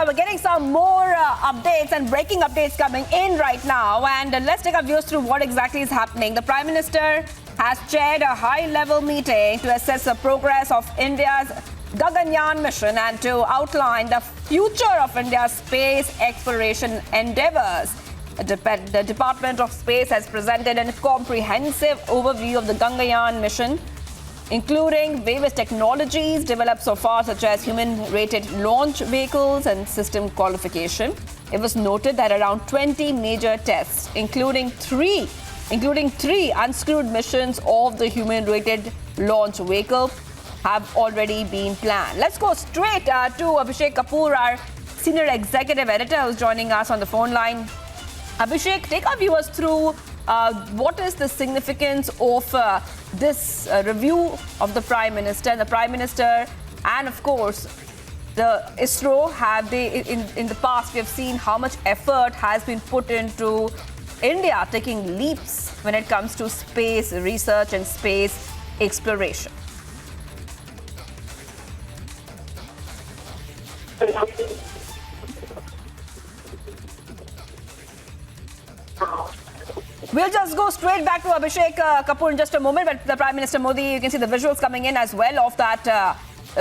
we're getting some more updates and breaking updates coming in right now. And let's take our viewers through what exactly is happening. The Prime Minister has chaired a high-level meeting to assess the progress of India's Gaganyaan mission and to outline the future of India's space exploration endeavors. The Department of Space has presented a comprehensive overview of the Gaganyaan mission, including various technologies developed so far, such as human-rated launch vehicles and system qualification. It was noted that around 20 major tests, including three unscrewed missions of the human-rated launch vehicle, have already been planned. Let's go straight to Abhishek Kapoor, our senior executive editor, who's joining us on the phone line. Abhishek, take our viewers through what is the significance of this review of the Prime Minister. And the Prime Minister and, of course, the ISRO in the past, we have seen how much effort has been put into India taking leaps when it comes to space research and space exploration. We'll just go straight back to Abhishek Kapoor in just a moment. But the Prime Minister Modi, you can see the visuals coming in as well of that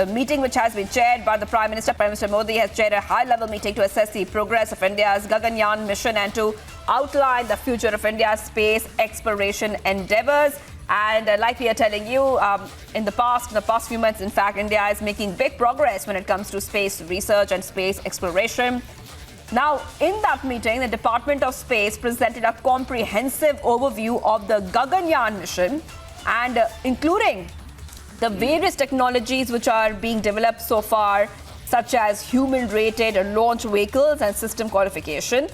meeting which has been chaired by the Prime Minister. Prime Minister Modi has chaired a high-level meeting to assess the progress of India's Gaganyaan mission and to outline the future of India's space exploration endeavors. And like we are telling you, in the past few months, in fact, India is making big progress when it comes to space research and space exploration. Now, in that meeting, the Department of Space presented a comprehensive overview of the Gaganyaan mission and including the various technologies which are being developed so far, such as human-rated launch vehicles and system qualification.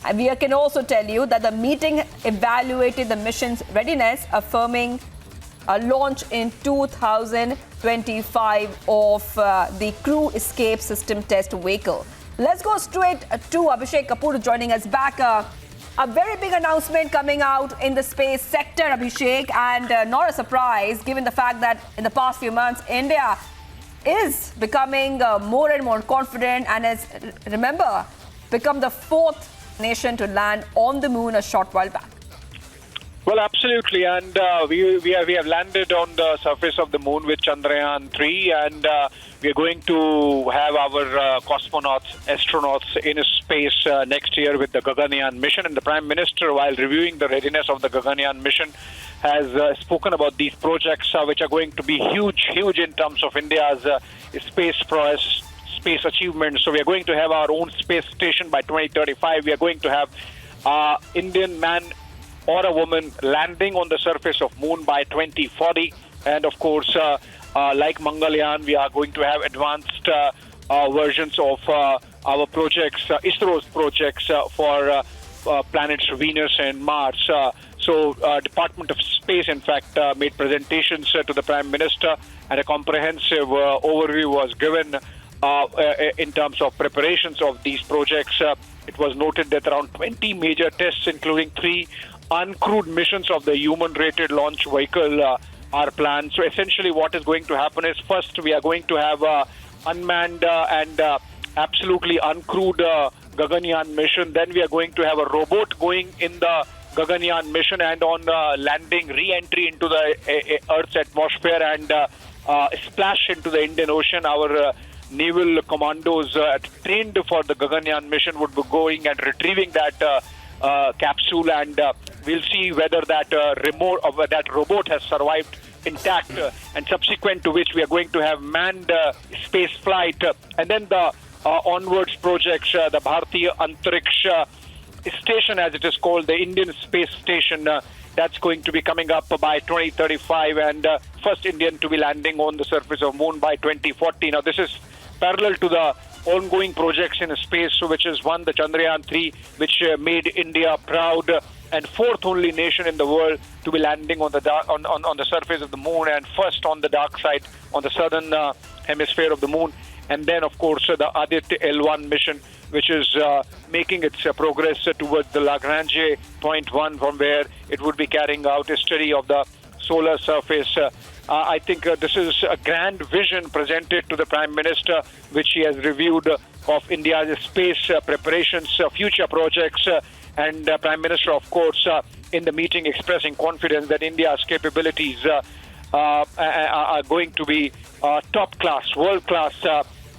And we can also tell you that the meeting evaluated the mission's readiness, affirming a launch in 2025 of the crew escape system test vehicle. Let's go straight to Abhishek Kapoor joining us back. A very big announcement coming out in the space sector, Abhishek, and not a surprise given the fact that in the past few months, India is becoming more and more confident and has, remember, become the fourth nation to land on the moon a short while back. Well, absolutely, and we have landed on the surface of the moon with Chandrayaan 3, and we are going to have our astronauts in space next year with the Gaganyaan mission. And the Prime Minister, while reviewing the readiness of the Gaganyaan mission, has spoken about these projects which are going to be huge in terms of India's space prowess, space achievements. So we are going to have our own space station by 2035. We are going to have Indian man or a woman landing on the surface of moon by 2040. And of course, like Mangalyaan, we are going to have advanced versions of our projects, ISRO's projects for planets Venus and Mars. So Department of Space, in fact, made presentations to the Prime Minister, and a comprehensive overview was given in terms of preparations of these projects. It was noted that around 20 major tests, including 3 uncrewed missions of the human-rated launch vehicle are planned. So essentially what is going to happen is, first we are going to have unmanned and absolutely uncrewed Gaganyaan mission. Then we are going to have a robot going in the Gaganyaan mission, and on landing, re-entry into the Earth's atmosphere and splash into the Indian Ocean. Our naval commandos trained for the Gaganyaan mission would be going and retrieving that capsule, and we'll see whether that robot has survived intact, and subsequent to which we are going to have manned space flight, and then the onwards projects, the Bharatiya Antariksha Station, as it is called, the Indian Space Station, that's going to be coming up by 2035, and first Indian to be landing on the surface of moon by 2040. Now, this is parallel to the ongoing projects in space, which is one, the Chandrayaan 3, which made India proud, and fourth only nation in the world to be landing on the surface of the moon, and first on the dark side, on the southern hemisphere of the moon. And then, of course, the Aditya L1 mission, which is making its progress towards the Lagrange point 1, from where it would be carrying out a study of the solar surface. I think this is a grand vision presented to the Prime Minister, which he has reviewed of India's space preparations, future projects, and Prime Minister, of course, in the meeting expressing confidence that India's capabilities are going to be top class, world class,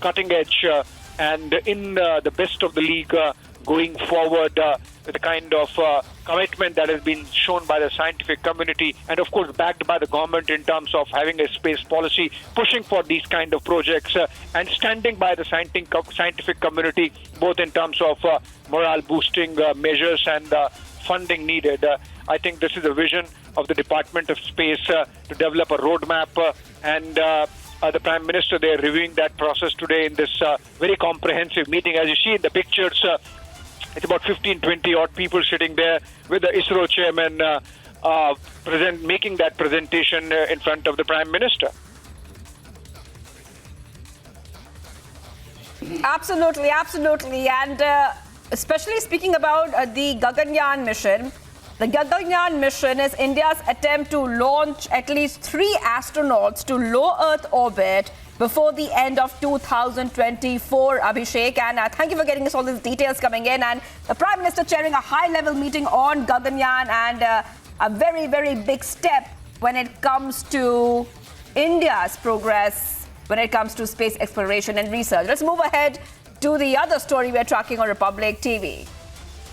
cutting edge, and in the best of the league going forward with the kind of commitment that has been shown by the scientific community and, of course, backed by the government in terms of having a space policy, pushing for these kind of projects and standing by the scientific community, both in terms of morale boosting measures and funding needed. I think this is a vision of the Department of Space to develop a roadmap and the Prime Minister, they are reviewing that process today in this very comprehensive meeting. As you see in the pictures, it's about 15, 20 odd people sitting there with the ISRO chairman making that presentation in front of the Prime Minister. Absolutely, absolutely. And especially speaking about the Gaganyaan mission, the Gaganyaan mission is India's attempt to launch at least 3 astronauts to low Earth orbit before the end of 2024, Abhishek. And thank you for getting us all these details coming in. And the Prime Minister chairing a high-level meeting on Gaganyaan and a very, very big step when it comes to India's progress, when it comes to space exploration and research. Let's move ahead to the other story we're tracking on Republic TV.